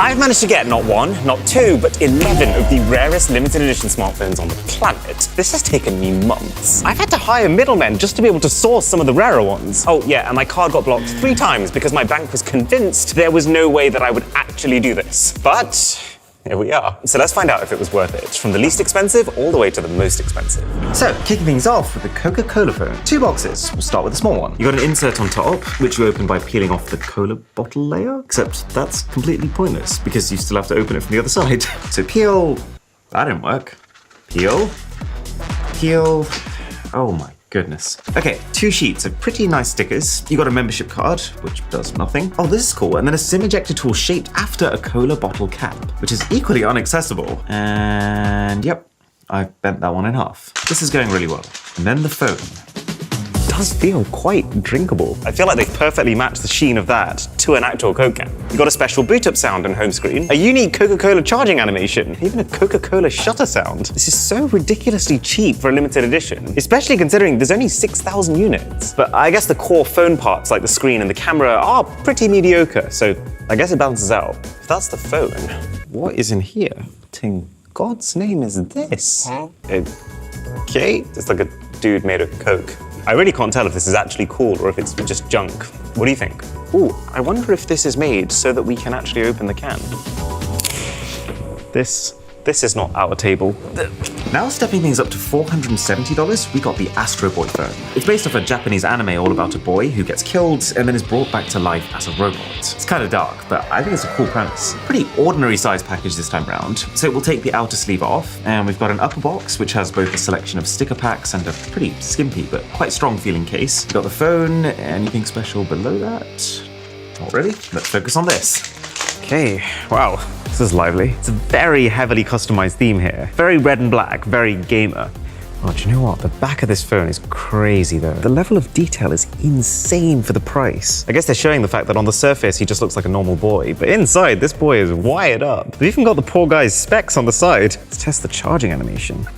I've managed to get not one, not two, but 11 of the rarest limited edition smartphones on the planet. This has taken me months. I've had to hire middlemen just to be able to source some of the rarer ones. Oh yeah, and my card got blocked 3 times because my bank was convinced there was no way that I would actually do this. But here we are. So let's find out if it was worth it, from the least expensive all the way to the most expensive. So, kicking things off with the Coca-Cola phone. 2 boxes. We'll start with the small one. You got an insert on top, which you open by peeling off the cola bottle layer, except that's completely pointless because you still have to open it from the other side. So peel. That didn't work. Peel. Peel. Oh my goodness. Okay, 2 sheets of pretty nice stickers. You got a membership card, which does nothing. Oh, this is cool. And then a SIM ejector tool shaped after a cola bottle cap, which is equally inaccessible. And yep, I've bent that one in half. This is going really well. And then the phone. It does feel quite drinkable. I feel like they perfectly match the sheen of that to an actual Coke can. You got a special boot up sound and home screen, a unique Coca-Cola charging animation, even a Coca-Cola shutter sound. This is so ridiculously cheap for a limited edition, especially considering there's only 6,000 units. But I guess the core phone parts like the screen and the camera are pretty mediocre, so I guess it balances out. If that's the phone, what is in here? What in God's name is this? Okay, it's like a dude made of Coke. I really can't tell if this is actually cool or if it's just junk. What do you think? Ooh, I wonder if this is made so that we can actually open the can. This is not our table. Now stepping things up to $470, we got the Astro Boy phone. It's based off a Japanese anime all about a boy who gets killed and then is brought back to life as a robot. It's kind of dark, but I think it's a cool premise. Pretty ordinary size package this time round. So we'll take the outer sleeve off, and we've got an upper box which has both a selection of sticker packs and a pretty skimpy but quite strong feeling case. We've got the phone. Anything special below that? Not really. Let's focus on this. Okay, wow, this is lively. It's a very heavily customized theme here. Very red and black, very gamer. Oh, do you know what? The back of this phone is crazy though. The level of detail is insane for the price. I guess they're showing the fact that on the surface he just looks like a normal boy, but inside this boy is wired up. They've even got the poor guy's specs on the side. Let's test the charging animation.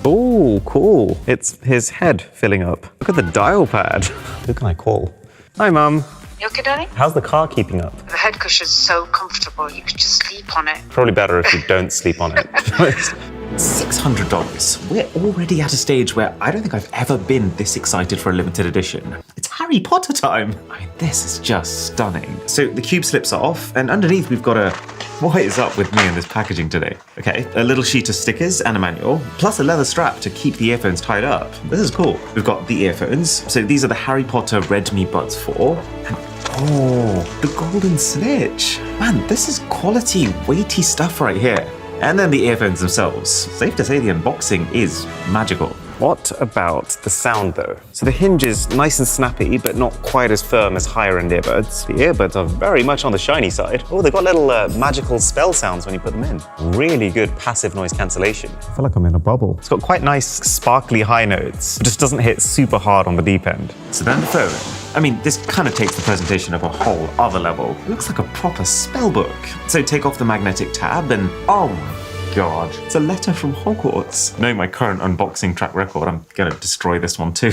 Oh, cool. It's his head filling up. Look at the dial pad. Who can I call? Hi, Mum. You okay, darling? How's the car keeping up? The head cushion's so comfortable, you could just sleep on it. Probably better if you don't sleep on it. $600. We're already at a stage where I don't think I've ever been this excited for a limited edition. It's Harry Potter time. I mean, this is just stunning. So the cube slips off, and underneath we've got a... What is up with me and this packaging today? Okay, a little sheet of stickers and a manual, plus a leather strap to keep the earphones tied up. This is cool. We've got the earphones. So these are the Harry Potter Redmi Buds 4. And oh, the golden snitch. Man, this is quality, weighty stuff right here. And then the earphones themselves. Safe to say the unboxing is magical. What about the sound though? So the hinge is nice and snappy, but not quite as firm as higher end earbuds. The earbuds are very much on the shiny side. Oh, they've got little magical spell sounds when you put them in. Really good passive noise cancellation. I feel like I'm in a bubble. It's got quite nice sparkly high notes, but just doesn't hit super hard on the deep end. So then the phone. I mean, this kind of takes the presentation up a whole other level. It looks like a proper spell book. So take off the magnetic tab and oh my God, it's a letter from Hogwarts. Knowing my current unboxing track record, I'm gonna destroy this one too.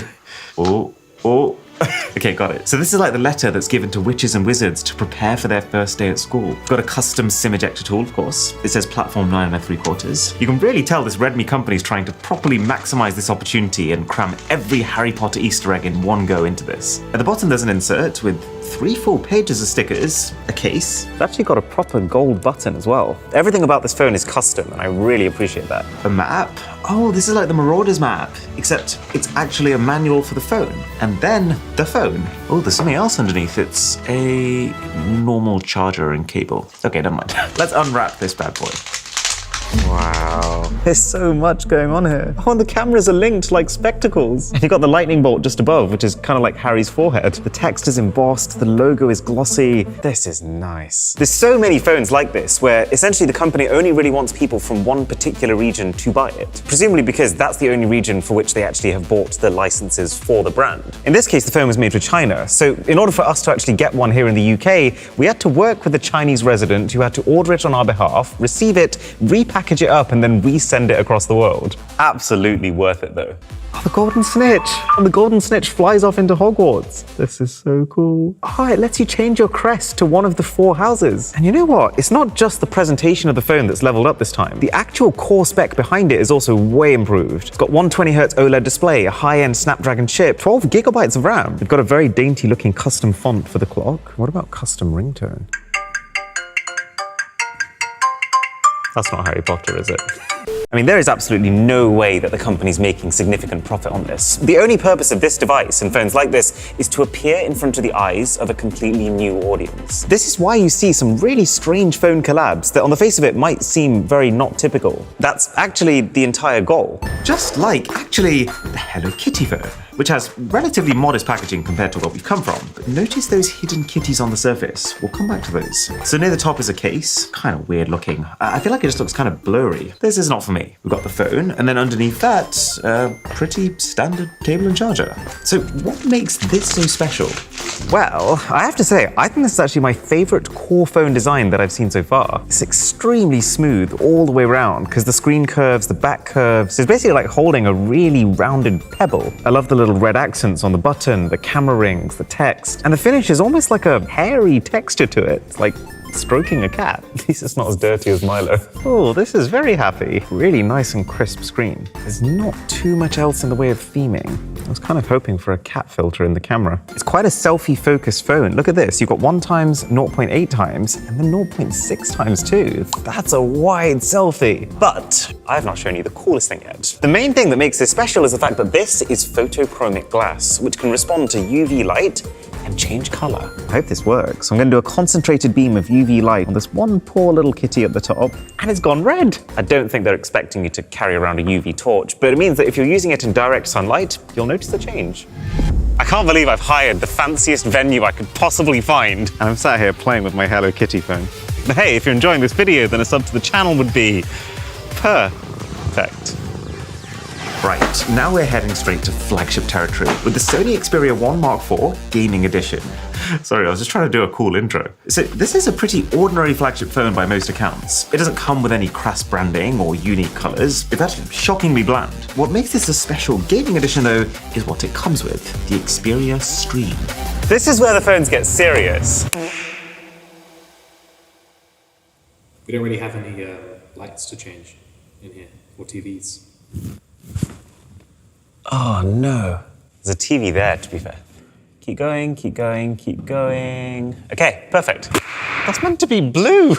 Oh. Okay, got it. So this is like the letter that's given to witches and wizards to prepare for their first day at school. Got a custom SIM ejector tool, of course. It says platform 9 3/4. You can really tell this Redmi company is trying to properly maximize this opportunity and cram every Harry Potter Easter egg in one go into this. At the bottom there's an insert with 3 full pages of stickers, a case. It's actually got a proper gold button as well. Everything about this phone is custom, and I really appreciate that. A map. Oh, this is like the Marauders map, except it's actually a manual for the phone. And then the phone. Oh, there's something else underneath. It's a normal charger and cable. Okay, never mind. Let's unwrap this bad boy. Wow. There's so much going on here. Oh, and the cameras are linked like spectacles. And you've got the lightning bolt just above, which is kind of like Harry's forehead. The text is embossed, the logo is glossy. This is nice. There's so many phones like this where essentially the company only really wants people from one particular region to buy it. Presumably because that's the only region for which they actually have bought the licenses for the brand. In this case, the phone was made for China. So in order for us to actually get one here in the UK, we had to work with a Chinese resident who had to order it on our behalf, receive it, repack package it up, and then resend it across the world. Absolutely worth it though. Oh, the golden snitch! And the golden snitch flies off into Hogwarts. This is so cool. Oh, it lets you change your crest to one of the 4 houses. And you know what? It's not just the presentation of the phone that's leveled up this time. The actual core spec behind it is also way improved. It's got 120Hz OLED display, a high-end Snapdragon chip, 12 gigabytes of RAM. They've got a very dainty-looking custom font for the clock. What about custom ringtone? That's not Harry Potter, is it? I mean, there is absolutely no way that the company's making significant profit on this. The only purpose of this device and phones like this is to appear in front of the eyes of a completely new audience. This is why you see some really strange phone collabs that on the face of it might seem very not typical. That's actually the entire goal. Just like, actually, the Hello Kitty phone, which has relatively modest packaging compared to where we've come from. But notice those hidden kitties on the surface. We'll come back to those. So near the top is a case, kind of weird looking. I feel like it just looks kind of blurry. This is not for me. We've got the phone, and then underneath that, a pretty standard cable and charger. So what makes this so special? Well, I have to say, I think this is actually my favorite core phone design that I've seen so far. It's extremely smooth all the way around because the screen curves, the back curves. It's basically like holding a really rounded pebble. I love the little red accents on the button, the camera rings, the text, and the finish is almost like a hairy texture to it. It's like stroking a cat. At least it's not as dirty as Milo. Oh, this is very happy. Really nice and crisp screen. There's not too much else in the way of theming. I was kind of hoping for a cat filter in the camera. It's quite a selfie-focused phone. Look at this. You've got 1 times, 0.8 times, and then 0.6 times too. That's a wide selfie. But I've not shown you the coolest thing yet. The main thing that makes this special is the fact that this is photochromic glass, which can respond to UV light and change color. I hope this works. I'm going to do a concentrated beam of UV light on this one poor little kitty at the top, and it's gone red. I don't think they're expecting you to carry around a UV torch, but it means that if you're using it in direct sunlight, you'll notice the change. I can't believe I've hired the fanciest venue I could possibly find. And I'm sat here playing with my Hello Kitty phone. But hey, if you're enjoying this video, then a sub to the channel would be perfect. Right, now we're heading straight to flagship territory with the Sony Xperia 1 Mark IV Gaming Edition. Sorry, I was just trying to do a cool intro. So this is a pretty ordinary flagship phone by most accounts. It doesn't come with any crass branding or unique colors. It's actually shockingly bland. What makes this a special gaming edition though is what it comes with, the Xperia Stream. This is where the phones get serious. We don't really have any lights to change in here, or TVs. Oh no. There's a TV there, to be fair. Keep going, keep going, keep going. Okay, perfect. That's meant to be blue.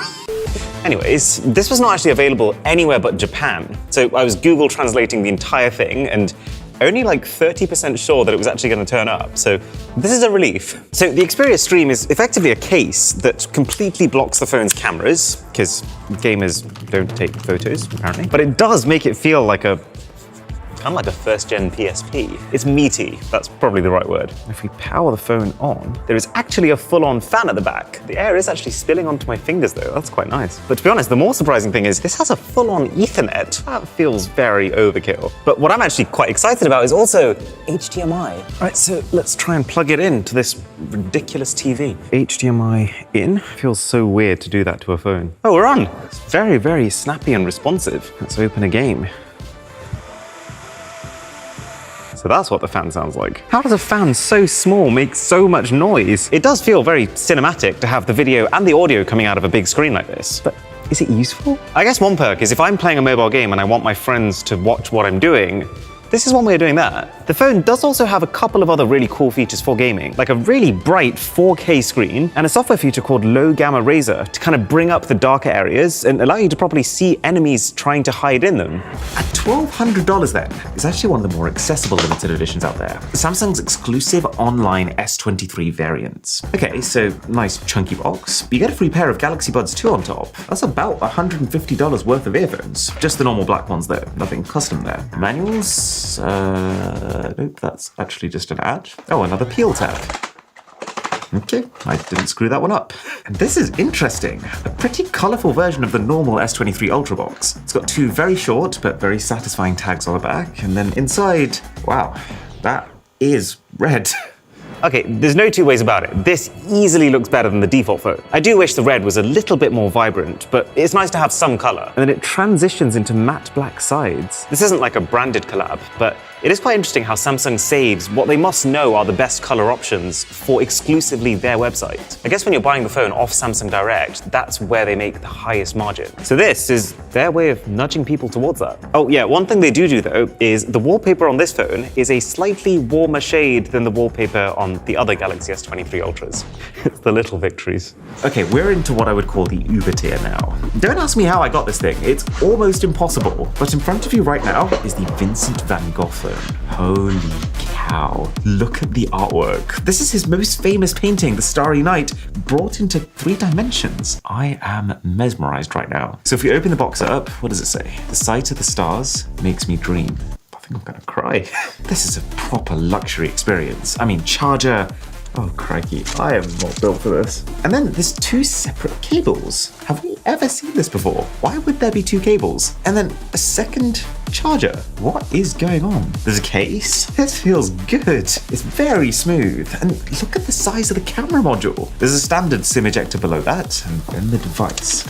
Anyways, this was not actually available anywhere but Japan. So I was Google translating the entire thing and only like 30% sure that it was actually going to turn up. So this is a relief. So the Xperia Stream is effectively a case that completely blocks the phone's cameras, because gamers don't take photos, apparently. But it does make it feel like kind of like a first-gen PSP. It's meaty, that's probably the right word. If we power the phone on, there is actually a full-on fan at the back. The air is actually spilling onto my fingers though, that's quite nice. But to be honest, the more surprising thing is this has a full-on Ethernet. That feels very overkill. But what I'm actually quite excited about is also HDMI. All right, so let's try and plug it into this ridiculous TV. HDMI in? Feels so weird to do that to a phone. Oh, we're on. It's very, very snappy and responsive. Let's open a game. So that's what the fan sounds like. How does a fan so small make so much noise? It does feel very cinematic to have the video and the audio coming out of a big screen like this. But is it useful? I guess one perk is if I'm playing a mobile game and I want my friends to watch what I'm doing, this is one way of doing that. The phone does also have a couple of other really cool features for gaming, like a really bright 4K screen and a software feature called Low Gamma Razor to kind of bring up the darker areas and allow you to properly see enemies trying to hide in them. At $1,200 then, is actually one of the more accessible limited editions out there. Samsung's exclusive online S23 variants. Okay, so nice chunky box. You get a free pair of Galaxy Buds 2 on top. That's about $150 worth of earphones. Just the normal black ones though, nothing custom there. Manuals? Nope, that's actually just an ad. Oh, another peel tab. Okay, I didn't screw that one up. And this is interesting. A pretty colourful version of the normal S23 Ultra box. It's got 2 very short but very satisfying tags on the back, and then inside, wow, that is red. Okay, there's no two ways about it. This easily looks better than the default phone. I do wish the red was a little bit more vibrant, but it's nice to have some color. And then it transitions into matte black sides. This isn't like a branded collab, but it is quite interesting how Samsung saves what they must know are the best color options for exclusively their website. I guess when you're buying the phone off Samsung Direct, that's where they make the highest margin. So this is their way of nudging people towards that. Oh yeah, one thing they do though is the wallpaper on this phone is a slightly warmer shade than the wallpaper on the other Galaxy S23 Ultras. It's the little victories. Okay, we're into what I would call the Uber tier now. Don't ask me how I got this thing, it's almost impossible. But in front of you right now is the Vincent van Gogh phone. Holy cow, look at the artwork. This is his most famous painting, The Starry Night, brought into 3 dimensions. I am mesmerized right now. So if we open the box up, what does it say? The sight of the stars makes me dream. I think I'm gonna cry. This is a proper luxury experience. I mean, charger. Oh crikey, I am not built for this. And then there's 2 separate cables. Have we ever seen this before? Why would there be 2 cables? And then a second charger. What is going on? There's a case. This feels good. It's very smooth. And look at the size of the camera module. There's a standard SIM ejector below that, and then the device.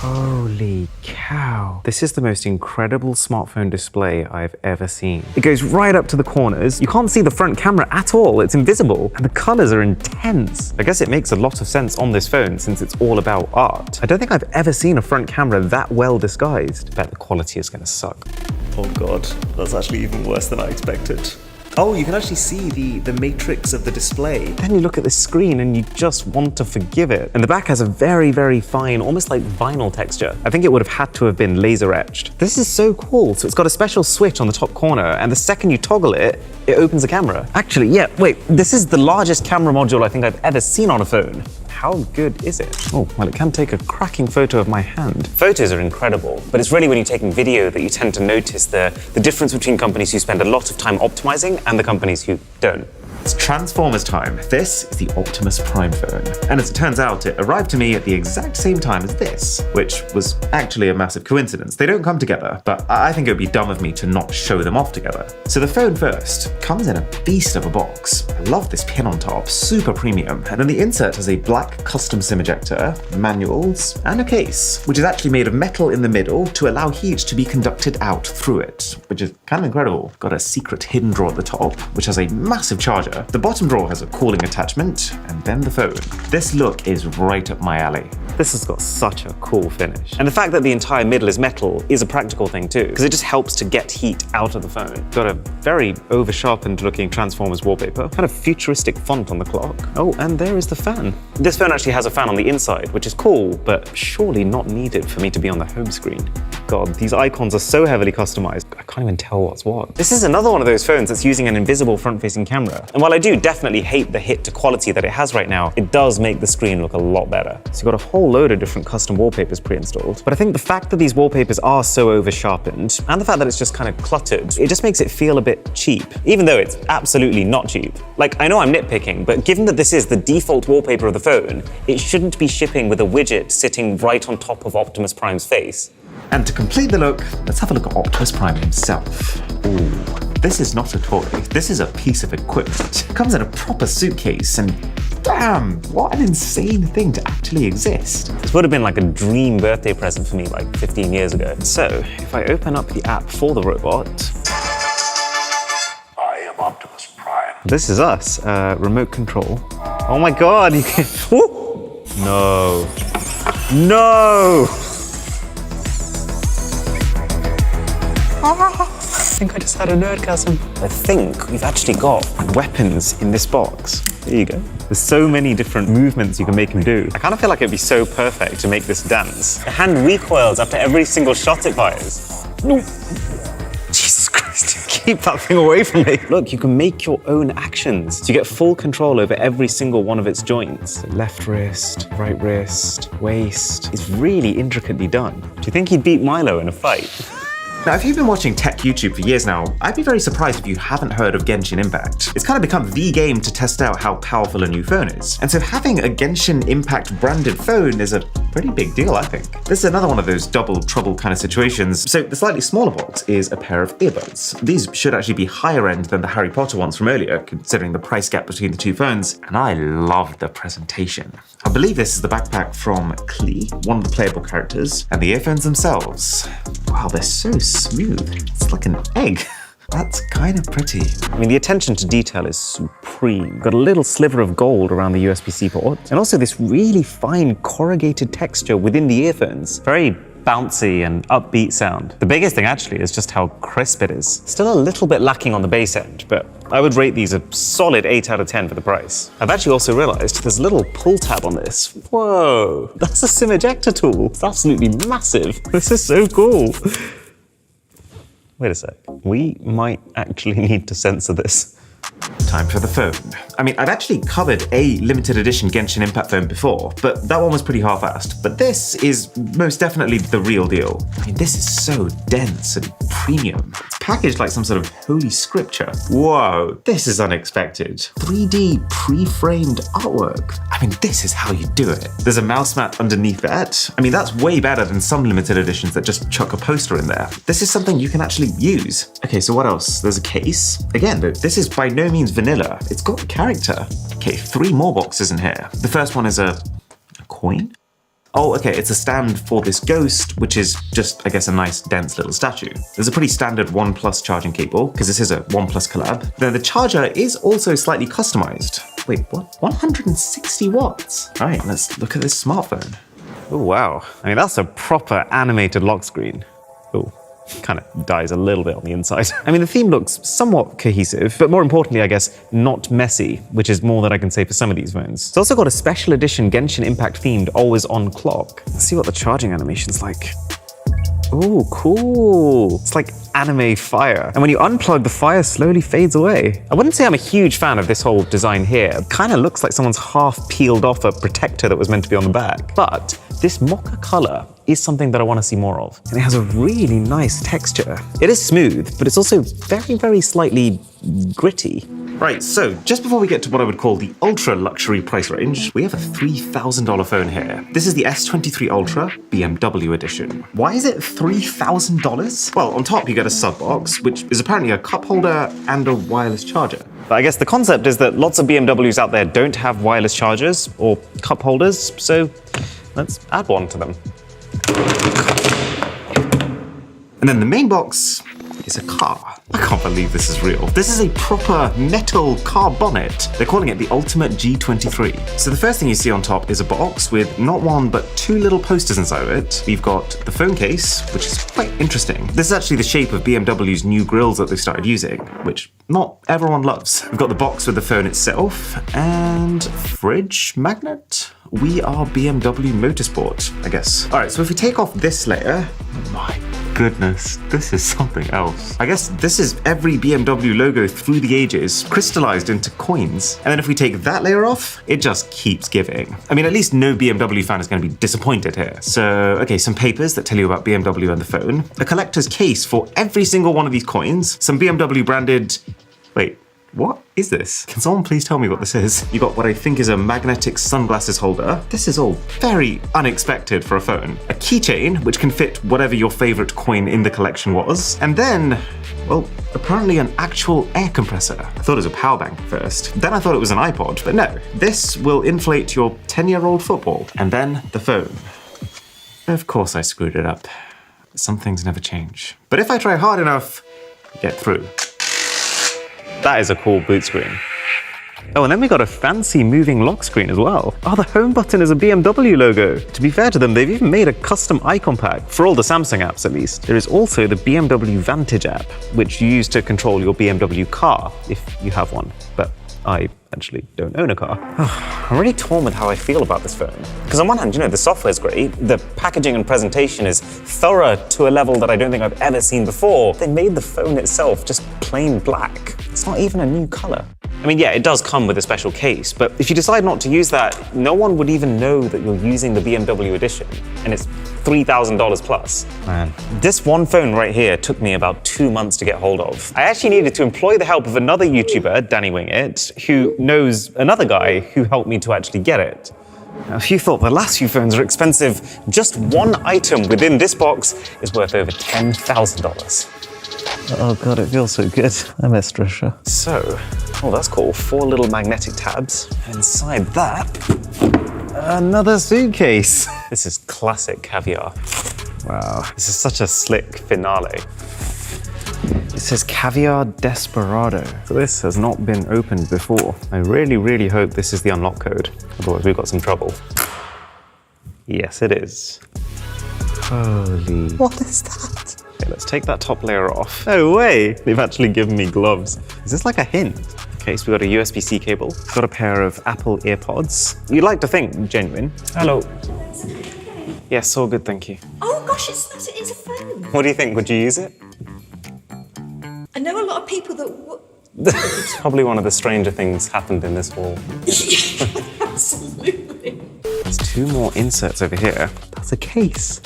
Holy cow. This is the most incredible smartphone display I've ever seen. It goes right up to the corners. You can't see the front camera at all. It's invisible. And the colors are intense. I guess it makes a lot of sense on this phone since it's all about art. I don't think I've ever seen a front camera that well disguised. I bet the quality is gonna suck. Oh god, that's actually even worse than I expected. Oh, you can actually see the matrix of the display. Then you look at the screen and you just want to forgive it. And the back has a very, very fine, almost like vinyl texture. I think it would have had to have been laser etched. This is so cool. So it's got a special switch on the top corner, and the second you toggle it, it opens the camera. Actually, yeah, wait, this is the largest camera module I think I've ever seen on a phone. How good is it? Oh, well, it can take a cracking photo of my hand. Photos are incredible, but it's really when you're taking video that you tend to notice the difference between companies who spend a lot of time optimizing and the companies who don't. It's Transformers time. This is the Optimus Prime phone. And as it turns out, it arrived to me at the exact same time as this, which was actually a massive coincidence. They don't come together, but I think it would be dumb of me to not show them off together. So the phone first comes in a beast of a box. I love this pin on top, super premium. And then the insert has a black custom SIM ejector, manuals, and a case, which is actually made of metal in the middle to allow heat to be conducted out through it, which is kind of incredible. Got a secret hidden drawer at the top, which has a massive charger. The bottom drawer has a cooling attachment, and then the phone. This look is right up my alley. This has got such a cool finish. And the fact that the entire middle is metal is a practical thing too, because it just helps to get heat out of the phone. Got a very over-sharpened looking Transformers wallpaper, kind of futuristic font on the clock. Oh, and there is the fan. This phone actually has a fan on the inside, which is cool, but surely not needed for me to be on the home screen. God, these icons are so heavily customized, I can't even tell what's what. This is another one of those phones that's using an invisible front-facing camera. And while I do definitely hate the hit to quality that it has right now, it does make the screen look a lot better. So you've got a whole load of different custom wallpapers pre-installed. But I think the fact that these wallpapers are so over-sharpened, and the fact that it's just kind of cluttered, it just makes it feel a bit cheap, even though it's absolutely not cheap. Like, I know I'm nitpicking, but given that this is the default wallpaper of the phone, it shouldn't be shipping with a widget sitting right on top of Optimus Prime's face. And to complete the look, let's have a look at Optimus Prime himself. Ooh, this is not a toy. This is a piece of equipment. It comes in a proper suitcase, and damn, what an insane thing to actually exist. This would have been like a dream birthday present for me like 15 years ago. So, if I open up the app for the robot... I am Optimus Prime. This is us, remote control. Oh my god, you can... Woo! No. No! I think I just had a nerdgasm. I think we've actually got weapons in this box. There you go. There's so many different movements you can make him do. I kind of feel like it'd be so perfect to make this dance. The hand recoils after every single shot it fires. No. Jesus Christ, keep that thing away from me. Look, you can make your own actions. So you get full control over every single one of its joints. Left wrist, right wrist, waist. It's really intricately done. Do you think he'd beat Milo in a fight? Now, if you've been watching tech YouTube for years now, I'd be very surprised if you haven't heard of Genshin Impact. It's kind of become the game to test out how powerful a new phone is. And so having a Genshin Impact branded phone is a pretty big deal, I think. This is another one of those double trouble kind of situations. So the slightly smaller box is a pair of earbuds. These should actually be higher end than the Harry Potter ones from earlier, considering the price gap between the two phones. And I love the presentation. I believe this is the backpack from Klee, one of the playable characters, and the earphones themselves. Wow, they're so smooth. It's like an egg. That's kind of pretty. I mean, the attention to detail is supreme. Got a little sliver of gold around the USB-C port, and also this really fine corrugated texture within the earphones. Very bouncy and upbeat sound. The biggest thing actually is just how crisp it is. Still a little bit lacking on the bass end, but I would rate these a solid 8 out of 10 for the price. I've actually also realized there's a little pull tab on this. Whoa, that's a SIM ejector tool. It's absolutely massive. This is so cool. Wait a sec, we might actually need to censor this. Time for the phone. I mean, I've actually covered a limited edition Genshin Impact phone before, but that one was pretty half-assed. But this is most definitely the real deal. I mean, this is so dense and premium. It's packaged like some sort of holy scripture. Whoa, this is unexpected. 3D pre-framed artwork. I mean, this is how you do it. There's a mouse mat underneath that. I mean, that's way better than some limited editions that just chuck a poster in there. This is something you can actually use. Okay, so what else? There's a case. Again, this is by no means vanilla. It's got character. Okay, 3 more boxes in here. The first one is a coin? Oh, okay, it's a stand for this ghost, which is just, I guess, a nice, dense little statue. There's a pretty standard OnePlus charging cable, because this is a OnePlus collab. Then the charger is also slightly customized. Wait, what? 160 watts. All right, let's look at this smartphone. Oh, wow. I mean, that's a proper animated lock screen. Oh. Kind of dies a little bit on the inside. I mean, the theme looks somewhat cohesive, but more importantly, I guess, not messy, which is more than I can say for some of these phones. It's also got a special edition Genshin Impact themed always on clock. Let's see what the charging animation's like. Oh, cool. It's like anime fire. And when you unplug, the fire slowly fades away. I wouldn't say I'm a huge fan of this whole design here. It kind of looks like someone's half peeled off a protector that was meant to be on the back. But this mocha color is something that I want to see more of. And it has a really nice texture. It is smooth, but it's also very, very slightly gritty. Right, so just before we get to what I would call the ultra luxury price range, we have a $3,000 phone here. This is the S23 Ultra BMW edition. Why is it $3,000? Well, on top you get a sub box, which is apparently a cup holder and a wireless charger. But I guess the concept is that lots of BMWs out there don't have wireless chargers or cup holders, so let's add one to them. And then the main box is a car. I can't believe this is real. This is a proper metal car bonnet. They're calling it the Ultimate G23. So the first thing you see on top is a box with not one, but 2 little posters inside of it. We've got the phone case, which is quite interesting. This is actually the shape of BMW's new grills that they've started using, which not everyone loves. We've got the box with the phone itself and fridge magnet. We are BMW Motorsport, I guess. All right, so if we take off this layer, my goodness, this is something else. I guess this is every BMW logo through the ages, crystallized into coins. And then if we take that layer off, it just keeps giving. I mean, at least no BMW fan is going to be disappointed here. So, okay, some papers that tell you about BMW and the phone, a collector's case for every single one of these coins, some BMW branded, wait, what is this? Can someone please tell me what this is? You got what I think is a magnetic sunglasses holder. This is all very unexpected for a phone. A keychain, which can fit whatever your favorite coin in the collection was. And then, well, apparently an actual air compressor. I thought it was a power bank first. Then I thought it was an iPod, but no. This will inflate your 10-year-old football. And then the phone. Of course I screwed it up. Some things never change. But if I try hard enough, I get through. That is a cool boot screen. Oh, and then we got a fancy moving lock screen as well. Oh, the home button is a BMW logo. To be fair to them, they've even made a custom icon pack, for all the Samsung apps at least. There is also the BMW Vantage app, which you use to control your BMW car, if you have one. But I actually don't own a car. I'm really torn with how I feel about this phone. Because on one hand, you know, the software's great, the packaging and presentation is thorough to a level that I don't think I've ever seen before. They made the phone itself just plain black. It's not even a new color. I mean, yeah, it does come with a special case, but if you decide not to use that, no one would even know that you're using the BMW edition, and it's $3,000 plus. Man, this one phone right here took me about 2 months to get hold of. I actually needed to employ the help of another YouTuber, Danny Wingett, who knows another guy who helped me to actually get it. Now, if you thought the last few phones are expensive, just one item within this box is worth over $10,000. Oh god, it feels so good. I miss Trisha. So, oh, that's cool. 4 little magnetic tabs. Inside that, another suitcase. This is classic Caviar. Wow, this is such a slick finale. It says Caviar Desperado. So this has not been opened before. I really, really hope this is the unlock code. Otherwise, we've got some trouble. Yes, it is. Holy... What is that? Okay, let's take that top layer off. No way! They've actually given me gloves. Is this like a hint? Okay, so we've got a USB-C cable. We've got a pair of Apple earpods. You'd like to think genuine. Hello. Yes, all good, thank you. Oh gosh, it's not. It's a phone. What do you think? Would you use it? I know a lot of people that would. Probably one of the stranger things happened in this hall. Absolutely. There's 2 more inserts over here. That's a case.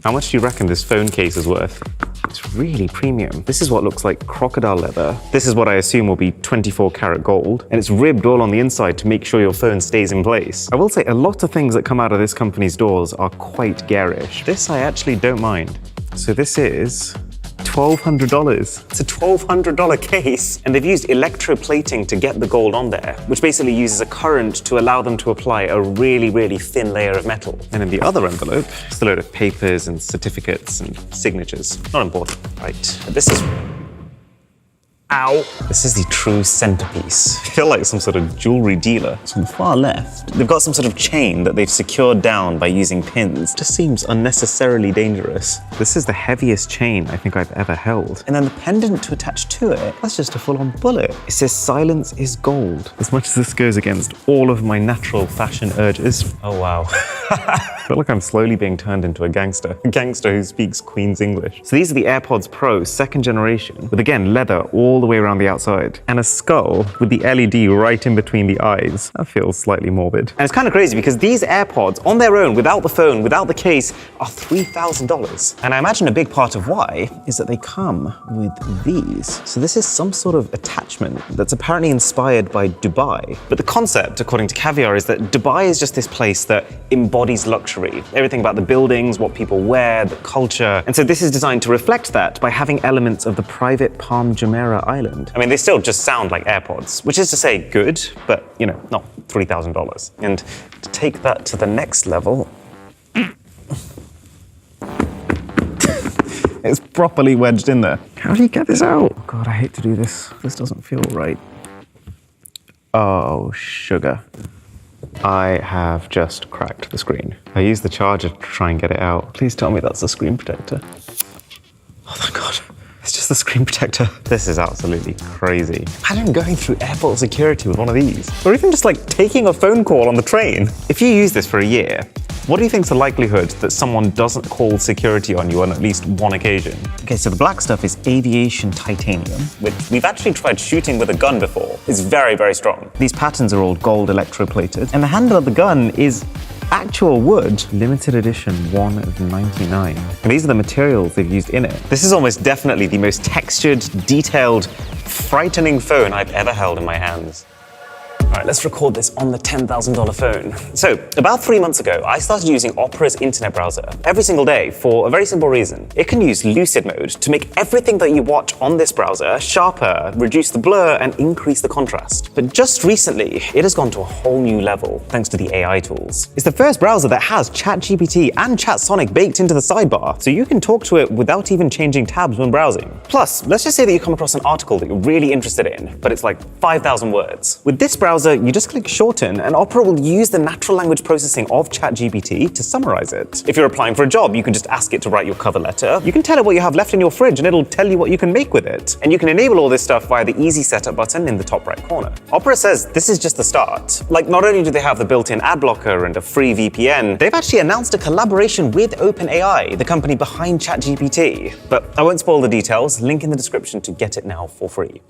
How much do you reckon this phone case is worth? It's really premium. This is what looks like crocodile leather. This is what I assume will be 24 karat gold. And it's ribbed all on the inside to make sure your phone stays in place. I will say a lot of things that come out of this company's doors are quite garish. This I actually don't mind. So this is $1,200. It's a $1,200 case. And they've used electroplating to get the gold on there, which basically uses a current to allow them to apply a really, really thin layer of metal. And in the other envelope, just a load of papers and certificates and signatures. Not important. Right, this is... Ow! This is the true centerpiece. I feel like some sort of jewelry dealer. So on the far left, they've got some sort of chain that they've secured down by using pins. Just seems unnecessarily dangerous. This is the heaviest chain I think I've ever held. And then the pendant to attach to it, that's just a full-on bullet. It says silence is gold. As much as this goes against all of my natural fashion urges. Oh wow. I feel like I'm slowly being turned into a gangster who speaks Queen's English. So these are the AirPods Pro 2nd generation, with again leather all the way around the outside, and a skull with the LED right in between the eyes. That feels slightly morbid. And it's kind of crazy because these AirPods on their own, without the phone, without the case, are $3,000. And I imagine a big part of why is that they come with these. So this is some sort of attachment that's apparently inspired by Dubai. But the concept, according to Caviar, is that Dubai is just this place that embodies luxury. Everything about the buildings, what people wear, the culture. And so this is designed to reflect that by having elements of the private Palm Jumeirah island. I mean, they still just sound like AirPods, which is to say good, but, you know, not $3,000. And to take that to the next level, it's properly wedged in there. How do you get this out? Oh God, I hate to do this. This doesn't feel right. Oh, sugar. I have just cracked the screen. I used the charger to try and get it out. Please tell me that's the screen protector. Oh, thank God. It's just the screen protector. This is absolutely crazy. Imagine going through airport security with one of these. Or even just like taking a phone call on the train. If you use this for a year, what do you think's the likelihood that someone doesn't call security on you on at least one occasion? Okay, so the black stuff is aviation titanium, which we've actually tried shooting with a gun before. It's very, very strong. These patterns are all gold electroplated, and the handle of the gun is actual wood. Limited edition, 1 of 99. And these are the materials they've used in it. This is almost definitely the most textured, detailed, frightening phone I've ever held in my hands. All right, let's record this on the $10,000 phone. So, about 3 months ago, I started using Opera's internet browser every single day for a very simple reason. It can use lucid mode to make everything that you watch on this browser sharper, reduce the blur, and increase the contrast. But just recently, it has gone to a whole new level thanks to the AI tools. It's the first browser that has ChatGPT and ChatSonic baked into the sidebar, so you can talk to it without even changing tabs when browsing. Plus, let's just say that you come across an article that you're really interested in, but it's like 5,000 words. With this browser, you just click shorten and Opera will use the natural language processing of ChatGPT to summarize it. If you're applying for a job, you can just ask it to write your cover letter. You can tell it what you have left in your fridge and it'll tell you what you can make with it. And you can enable all this stuff via the easy setup button in the top right corner. Opera says this is just the start. Like, not only do they have the built-in ad blocker and a free VPN, they've actually announced a collaboration with OpenAI, the company behind ChatGPT. But I won't spoil the details, link in the description to get it now for free.